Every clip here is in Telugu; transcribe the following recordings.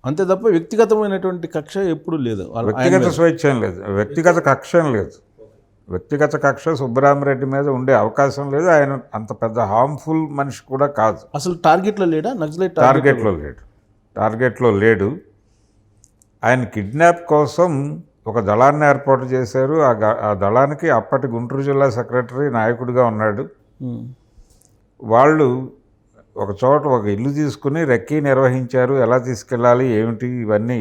అంతే తప్ప వ్యక్తిగతమైనటువంటి కక్ష ఎప్పుడూ లేదు. వ్యక్తిగత స్వేచ్ఛ ఏం లేదు, వ్యక్తిగత కక్ష ఏం లేదు. వ్యక్తిగత కక్ష సుబ్బరామరెడ్డి మీద ఉండే అవకాశం లేదు. ఆయన అంత పెద్ద హార్మ్ఫుల్ మనిషి కూడా కాదు. అసలు టార్గెట్లో లేడా నక్సలైట్? టార్గెట్లో లేడు. ఆయన కిడ్నాప్ కోసం ఒక దళాన్ని ఏర్పాటు చేశారు. ఆ దళానికి అప్పటి గుంటూరు జిల్లా సెక్రటరీ నాయకుడిగా ఉన్నాడు. వాళ్ళు ఒక చోట ఒక ఇల్లు తీసుకుని రెక్కీ నిర్వహించారు. ఎలా తీసుకెళ్ళాలి ఏమిటి ఇవన్నీ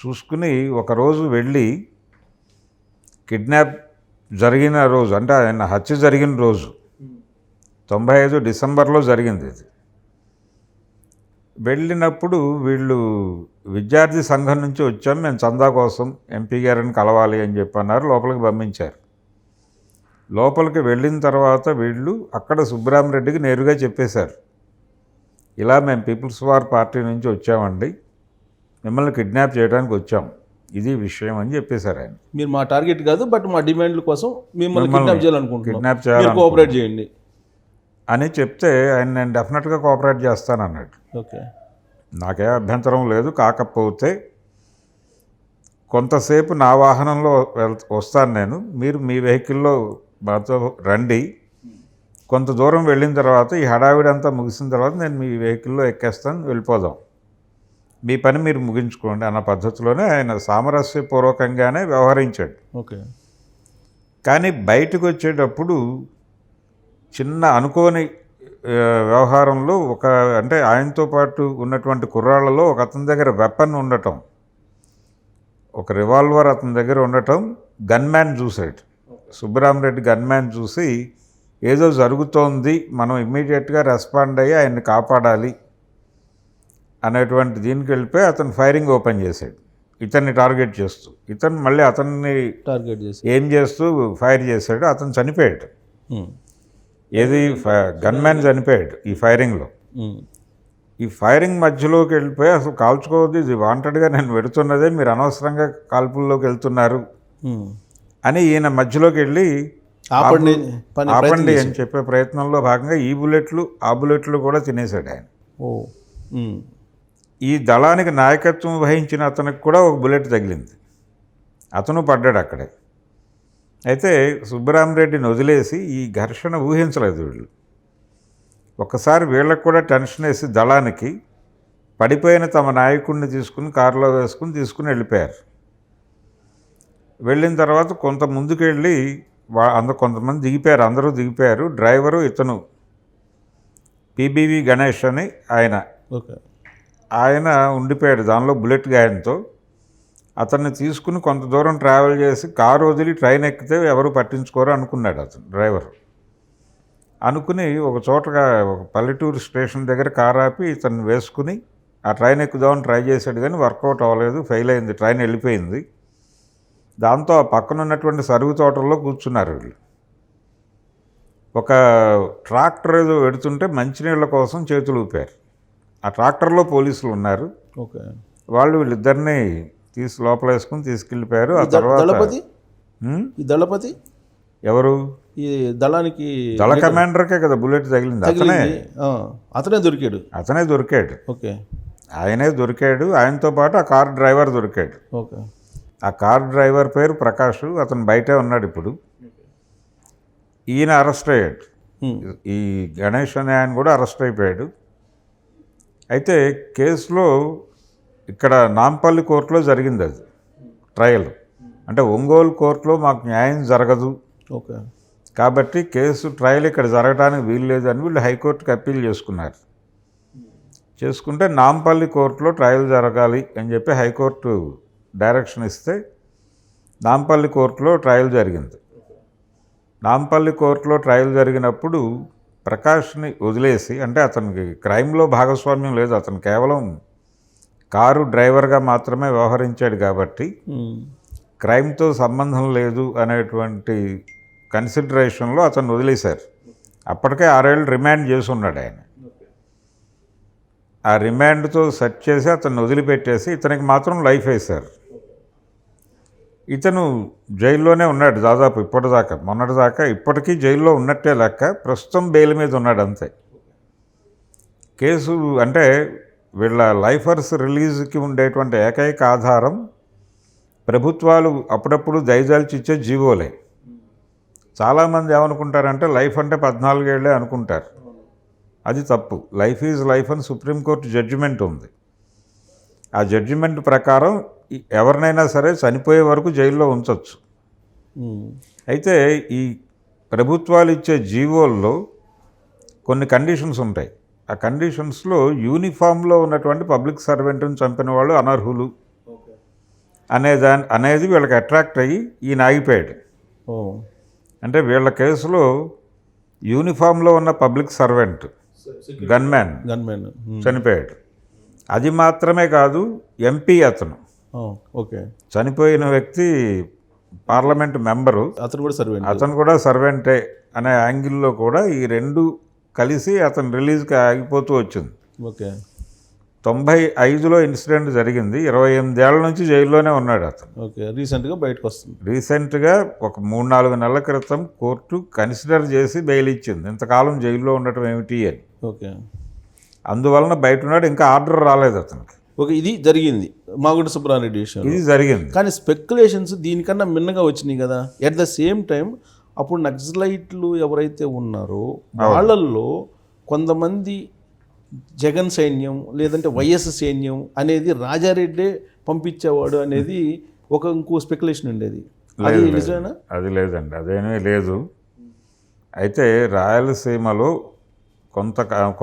చూసుకుని ఒకరోజు వెళ్ళి కిడ్నాప్ జరిగిన రోజు, అంటే ఆయన హత్య జరిగిన రోజు 95 డిసెంబర్లో జరిగింది ఇది. వెళ్ళినప్పుడు వీళ్ళు విద్యార్థి సంఘం నుంచి వచ్చాం, మేము చందా కోసం ఎంపీ గారిని కలవాలి అని చెప్పి అన్నారు. లోపలికి పంపించారు. లోపలికి వెళ్ళిన తర్వాత వీళ్ళు అక్కడ సుబ్బరామరెడ్డికి నేరుగా చెప్పేశారు, ఇలా మేము పీపుల్స్ వార్ పార్టీ నుంచి వచ్చామండి, మిమ్మల్ని కిడ్నాప్ చేయడానికి వచ్చాం, ఇది విషయం అని చెప్పేశారు ఆయన. మీరు మా టార్గెట్ కాదు, బట్ మా డిమాండ్ల కోసం మిమ్మల్ని కిడ్నాప్ కిడ్నాప్ చేయాలి, కోఆపరేట్ చేయండి అని చెప్తే ఆయన నేను డెఫినెట్గా కోఆపరేట్ చేస్తాను అన్నాడు. ఓకే, నాకే అభ్యంతరం లేదు, కాకపోతే కొంతసేపు నా వాహనంలో వస్తాను నేను, మీరు మీ వెహికల్లో మాతో రండి, కొంత దూరం వెళ్ళిన తర్వాత ఈ హడావిడంతా ముగిసిన తర్వాత నేను మీ వెహికల్లో ఎక్కేస్తాను, వెళ్ళిపోదాం, మీ పని మీరు ముగించుకోండి అన్న పద్ధతిలోనే ఆయన సామరస్యపూర్వకంగానే వ్యవహరించాడు. ఓకే, కానీ బయటకు వచ్చేటప్పుడు చిన్న అనుకోని వ్యవహారంలో అంటే ఆయనతో పాటు ఉన్నటువంటి కుర్రాళ్ళలో ఒక అతని దగ్గర వెపన్ ఉండటం, ఒక రివాల్వర్ అతని దగ్గర ఉండటం, గన్మ్యాన్ చూసాడు. సుబ్బరామరెడ్డి గన్మ్యాన్ చూసి ఏదో జరుగుతోంది, మనం ఇమ్మీడియట్గా రెస్పాండ్ అయ్యి ఆయన్ని కాపాడాలి అనేటువంటి దీనికి వెళ్ళిపోయి అతను ఫైరింగ్ ఓపెన్ చేశాడు, ఇతన్ని టార్గెట్ చేస్తూ. ఇతను మళ్ళీ అతన్ని టార్గెట్ చేసి ఏం చేస్తూ ఫైర్ చేశాడు. అతను చనిపోయాడు. ఏది గన్మ్యాన్ చనిపోయాడు ఈ ఫైరింగ్లో. ఈ ఫైరింగ్ మధ్యలోకి వెళ్ళిపోయి అసలు కాల్చుకోవద్దు, ఇది వాంటెడ్గా నేను పెడుతున్నదే, మీరు అనవసరంగా కాల్పుల్లోకి వెళ్తున్నారు అని ఈయన మధ్యలోకి వెళ్ళి ఆపండి అని చెప్పే ప్రయత్నంలో భాగంగా ఈ బుల్లెట్లు ఆ బుల్లెట్లు కూడా తినేశాడు ఆయన. ఈ దళానికి నాయకత్వం వహించిన అతనికి కూడా ఒక బుల్లెట్ తగిలింది, అతను పడ్డాడు అక్కడే. అయితే సుబ్బరామరెడ్డిని వదిలేసి ఈ ఘర్షణ ఊహించలేదు వీళ్ళు. ఒక్కసారి వీళ్ళకు కూడా టెన్షన్ వేసి దళానికి పడిపోయిన తమ నాయకుడిని తీసుకుని కారులో తీసుకుని వెళ్ళిపోయారు. వెళ్ళిన తర్వాత కొంత ముందుకు వెళ్ళి కొంతమంది దిగిపోయారు, అందరూ దిగిపోయారు. డ్రైవరు ఇతను పిబివి గణేష్ అని ఆయన ఉండిపోయాడు దానిలో బుల్లెట్ గాయంతో. అతన్ని తీసుకుని కొంత దూరం ట్రావెల్ చేసి కారు వదిలి ట్రైన్ ఎక్కితే ఎవరు పట్టించుకోరు అనుకున్నాడు అతను డ్రైవర్. అనుకుని ఒక చోటగా ఒక పల్లెటూరు స్టేషన్ దగ్గర కారు ఆపి ఇతన్ని వేసుకుని ఆ ట్రైన్ ఎక్కుదామని ట్రై చేశాడు, కానీ వర్కౌట్ అవ్వలేదు, ఫెయిల్ అయింది, ట్రైన్ వెళ్ళిపోయింది. దాంతో ఆ పక్కన ఉన్నటువంటి సరుగు తోటల్లో కూర్చున్నారు వీళ్ళు. ఒక ట్రాక్టర్ ఏదో పెడుతుంటే మంచినీళ్ళ కోసం చేతులు ఊపారు. ఆ ట్రాక్టర్లో పోలీసులు ఉన్నారు. ఓకే, వాళ్ళు వీళ్ళిద్దరిని తీసి లోపల వేసుకుని తీసుకెళ్ళిపోయారు. ఆ తర్వాత దళపతి ఎవరు? ఈ దళానికి దళ కమాండర్కే కదా బుల్లెట్ తగిలింది. అతనే దొరికాడు. ఓకే, ఆయనే దొరికాడు. ఆయనతో పాటు ఆ కార్ డ్రైవర్ దొరికాడు. ఓకే, ఆ కార్ డ్రైవర్ పేరు ప్రకాష్, అతను బయటే ఉన్నాడు ఇప్పుడు. ఈయన అరెస్ట్ అయ్యాడు. ఈ గణేష్ అనే ఆయన కూడా అరెస్ట్ అయిపోయాడు. అయితే కేసులో ఇక్కడ నాంపల్లి కోర్టులో జరిగింది అది ట్రయల్. అంటే ఒంగోలు కోర్టులో మాకు న్యాయం జరగదు, ఓకే, కాబట్టి కేసు ట్రయల్ ఇక్కడ జరగడానికి వీలు లేదని వీళ్ళు హైకోర్టుకి అప్పీల్ చేసుకుంటే నాంపల్లి కోర్టులో ట్రయల్ జరగాలి అని చెప్పి హైకోర్టు డైరెక్షన్ ఇస్తే నాంపల్లి కోర్టులో ట్రయల్ జరిగింది. నాంపల్లి కోర్టులో ట్రయల్ జరిగినప్పుడు ప్రకాష్ని వదిలేసి, అంటే అతనికి క్రైమ్లో భాగస్వామ్యం లేదు, అతను కేవలం కారు డ్రైవర్గా మాత్రమే వ్యవహరించాడు కాబట్టి క్రైమ్తో సంబంధం లేదు అనేటువంటి కన్సిడరేషన్లో అతను వదిలేశారు. అప్పటికే 6 ఏళ్ళు రిమాండ్ చేసి ఉన్నాడు ఆయన. ఆ రిమాండ్తో సెట్ చేసి అతన్ని వదిలిపెట్టేసి ఇతనికి మాత్రం లైఫ్ వేశారు. ఇతను జైల్లోనే ఉన్నాడు దాదాపు ఇప్పటిదాకా, మొన్నటిదాకా. ఇప్పటికీ జైల్లో ఉన్నట్టే లెక్క. ప్రస్తుతం బెయిల్ మీద ఉన్నాడు అంతే. కేసు అంటే వీళ్ళ లైఫర్స్ రిలీజ్కి ఉండేటువంటి ఏకైక ఆధారం ప్రభుత్వాలు అప్పుడప్పుడు దయదాల్చి ఇచ్చే జీవోలే. చాలామంది ఏమనుకుంటారంటే లైఫ్ అంటే 14 ఏళ్ళే అనుకుంటారు. అది తప్పు. లైఫ్ ఈజ్ లైఫ్ అని సుప్రీంకోర్టు జడ్జిమెంట్ ఉంది. ఆ జడ్జిమెంట్ ప్రకారం ఎవరినైనా సరే చనిపోయే వరకు జైల్లో ఉంచవచ్చు. అయితే ఈ ప్రభుత్వాలు ఇచ్చే జీవోల్లో కొన్ని కండిషన్స్ ఉంటాయి. ఆ కండిషన్స్లో యూనిఫామ్లో ఉన్నటువంటి పబ్లిక్ సర్వెంట్ని చంపిన వాళ్ళు అనర్హులు అనేది వీళ్ళకి అట్రాక్ట్ అయ్యి ఈయన ఆగిపోయాడు. అంటే వీళ్ళ కేసులో యూనిఫామ్లో ఉన్న పబ్లిక్ సర్వెంట్ గన్మ్యాన్ చనిపోయాడు. అది మాత్రమే కాదు, ఎంపీ అతను, ఓకే, చనిపోయిన వ్యక్తి పార్లమెంట్ మెంబరు, అతను కూడా సర్వెంటే అనే యాంగిల్లో కూడా ఈ రెండు కలిసి అతను రిలీజ్కి ఆగిపోతూ వచ్చింది. ఓకే, 95లో ఇన్సిడెంట్ జరిగింది. 28 ఏళ్ల నుంచి జైల్లోనే ఉన్నాడు అతను. ఓకే, రీసెంట్గా బయటకు వస్తుంది. రీసెంట్గా ఒక 3-4 నెలల క్రితం కోర్టు కన్సిడర్ చేసి బెయిల్ ఇచ్చింది, ఇంతకాలం జైల్లో ఉండటం ఏమిటి అని. ఓకే, అందువలన బయట ఉన్నాడు, ఇంకా ఆర్డర్ రాలేదు అతనికి. ఓకే, ఇది జరిగింది మాగుంట సుబ్రహ్మణ్య విషయం, ఇది జరిగింది. కానీ స్పెక్యులేషన్స్ దీనికన్నా మిన్నగా వచ్చినాయి కదా. ఎట్ ద సేమ్ టైం అప్పుడు నక్సలైట్లు ఎవరైతే ఉన్నారో వాళ్ళల్లో కొంతమంది జగన్ సైన్యం లేదంటే వైఎస్ సైన్యం అనేది రాజారెడ్డే పంపించేవాడు అనేది ఇంకో స్పెక్యులేషన్ ఉండేది. అది నిజమేనా? అది లేదండి, అదేమీ లేదు. అయితే రాయలసీమలో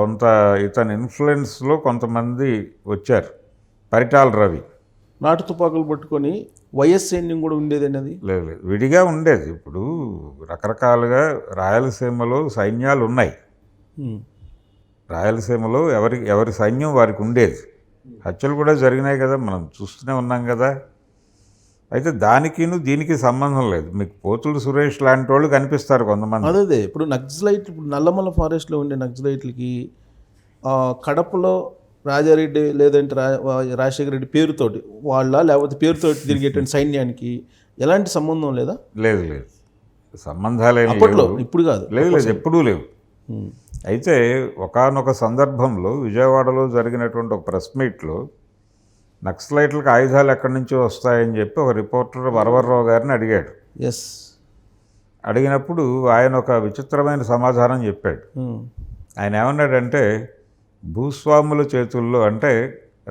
కొంత ఇతని ఇన్ఫ్లుయెన్స్లో కొంతమంది వచ్చారు. పరిటాల రవి నాటు తుపాకులు పట్టుకొని వైఎస్ సైన్యం కూడా ఉండేది అనేది లేదు, విడిగా ఉండేది. ఇప్పుడు రకరకాలుగా రాయలసీమలో సైన్యాలు ఉన్నాయి. రాయలసీమలో ఎవరి సైన్యం వారికి ఉండేది. హత్యలు కూడా జరిగినాయి కదా, మనం చూస్తూనే ఉన్నాం కదా. అయితే దీనికి సంబంధం లేదు. మీకు పోతుల సురేష్ లాంటి వాళ్ళు కనిపిస్తారు కొంతమంది. అదే ఇప్పుడు నక్సలైట్, ఇప్పుడు నల్లమల ఫారెస్ట్లో ఉండే నక్సలైట్లకి కడపలో రాజారెడ్డి లేదంటే రాజశేఖర రెడ్డి పేరుతోటి లేకపోతే పేరుతోటి తిరిగేటువంటి సైన్యానికి ఎలాంటి సంబంధం లేదా? లేదు, సంబంధాలే అప్పట్లో, ఇప్పుడు కాదు. లేదు, ఎప్పుడూ లేవు. అయితే ఒకానొక సందర్భంలో విజయవాడలో జరిగినటువంటి ఒక ప్రెస్ మీట్లో నక్సలైట్లకు ఆయుధాలు ఎక్కడి నుంచి వస్తాయని చెప్పి ఒక రిపోర్టర్ వరవర్రావు గారిని అడిగాడు. ఎస్, అడిగినప్పుడు ఆయన ఒక విచిత్రమైన సమాధానం చెప్పాడు. ఆయన ఏమన్నాడంటే, భూస్వాముల చేతుల్లో, అంటే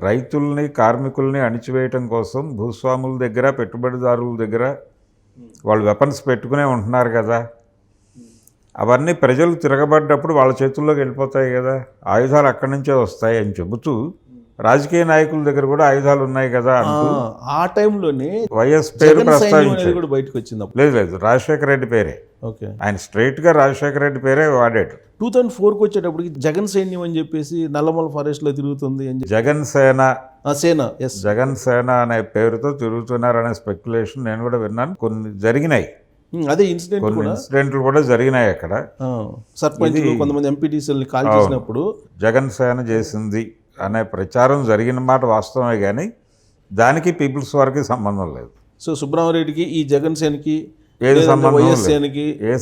రైతుల్ని కార్మికుల్ని అణిచివేయటం కోసం భూస్వాముల దగ్గర పెట్టుబడిదారుల దగ్గర వాళ్ళు వెపన్స్ పెట్టుకునే ఉంటున్నారు కదా, అవన్నీ ప్రజలు తిరగబడ్డప్పుడు వాళ్ళ చేతుల్లోకి వెళ్ళిపోతాయి కదా, ఆయుధాలు అక్కడి నుంచే వస్తాయి అని చెబుతూ రాజకీయ నాయకుల దగ్గర కూడా ఆయుధాలు ఉన్నాయి కదా అంటూ ఆ టైంలోనే వైఎస్ పేరు ప్రస్తావించాడు. బయటకు వచ్చింది. లేదు, రాజశేఖర రెడ్డి పేరే. ఓకే, ఆయన స్ట్రైట్గా రాజశేఖర రెడ్డి పేరే వాడాడు. 2004కి వచ్చేటప్పటికి జగన్ సైన్యం అని చెప్పేసి నల్లమల ఫారెస్ట్లో తిరుగుతుంది అని జగన్ సేన జగన్ సేన అనే పేరుతో తిరుగుతున్నారనే స్పెక్యులేషన్ నేను కూడా విన్నాను. కొన్ని జరిగినాయి, అదే ఇన్సిడెంట్లు కూడా జరిగినాయి. అక్కడ సర్పంచ్ కొంతమంది ఎంపీటీసీలని కాల్ చేసినప్పుడు జగన్ సేన చేసింది అనే ప్రచారం జరిగిన మాట వాస్తవమే, కానీ దానికి పీపుల్స్ వారికి సంబంధం లేదు. సో సుబ్రహ్మరెడ్డికి ఈ జగన్ సేనకి ఏ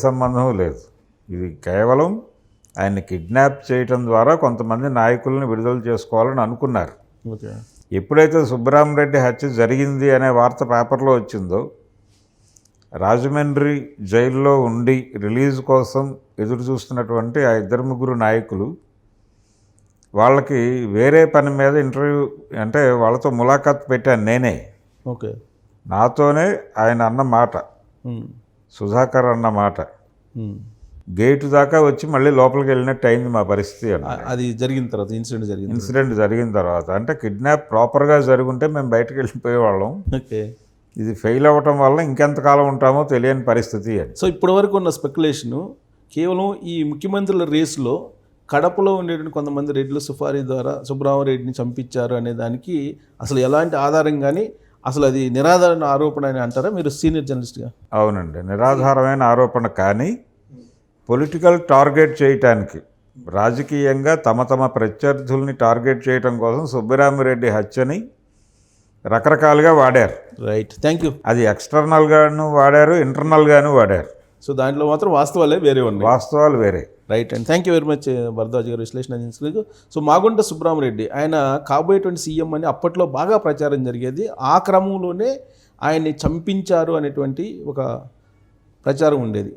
సంబంధం లేదు. ఇది కేవలం ఆయన్ని కిడ్నాప్ చేయటం ద్వారా కొంతమంది నాయకుల్ని విడుదల చేసుకోవాలని అనుకున్నారు. ఎప్పుడైతే సుబ్బరామరెడ్డి హత్య జరిగింది అనే వార్త పేపర్లో వచ్చిందో, రాజమండ్రి జైల్లో ఉండి రిలీజ్ కోసం ఎదురు చూస్తున్నటువంటి ఆ 2-3 నాయకులు వాళ్ళకి వేరే పని మీద ఇంటర్వ్యూ, అంటే వాళ్ళతో ములాఖాత్ పెట్టాను నేనే. ఓకే, నాతోనే ఆయన అన్న మాట, సుధాకర్ అన్న మాట, గేటు దాకా వచ్చి మళ్ళీ లోపలికి వెళ్ళినట్టు అయింది మా పరిస్థితి. అది జరిగిన తర్వాత ఇన్సిడెంట్ జరిగిన తర్వాత, అంటే కిడ్నాప్ ప్రాపర్గా జరుగుంటే మేము బయటకు వెళ్ళిపోయేవాళ్ళం. ఓకే, ఇది ఫెయిల్ అవ్వటం వల్ల ఇంకెంతకాలం ఉంటామో తెలియని పరిస్థితి అని. సో ఇప్పటి వరకు ఉన్న స్పెక్యులేషను కేవలం ఈ ముఖ్యమంత్రుల రేసులో కడపలో ఉండేటువంటి కొంతమంది రెడ్లు సుఫారీ ద్వారా సుబ్రహ్మరెడ్డిని చంపించారు అనే దానికి అసలు ఎలాంటి ఆధారం కానీ, అసలు అది నిరాధారణ ఆరోపణ అని అంటారా మీరు సీనియర్ జర్నలిస్ట్గా? అవునండి, నిరాధారమైన ఆరోపణ. కానీ పొలిటికల్ టార్గెట్ చేయటానికి, రాజకీయంగా తమ ప్రత్యర్థుల్ని టార్గెట్ చేయటం కోసం సుబ్బరామిరెడ్డి హత్యని రకరకాలుగా వాడారు. Right, thank you. అది ఎక్స్టర్నల్గాను వాడారు, ఇంటర్నల్గాను వాడారు. సో దాంట్లో మాత్రం వాస్తవాలు వేరే. Right and thank you very much Bharadwaj గారు విశ్లేషణ అందించినందుకు. సో మాగుంట సుబ్రహ్మరెడ్డి ఆయన కాబోయేటువంటి సీఎం అని అప్పట్లో బాగా ప్రచారం జరిగేది. ఆ క్రమంలోనే ఆయన్ని చంపించారు అనేటువంటి ఒక ప్రచారం ఉండేది.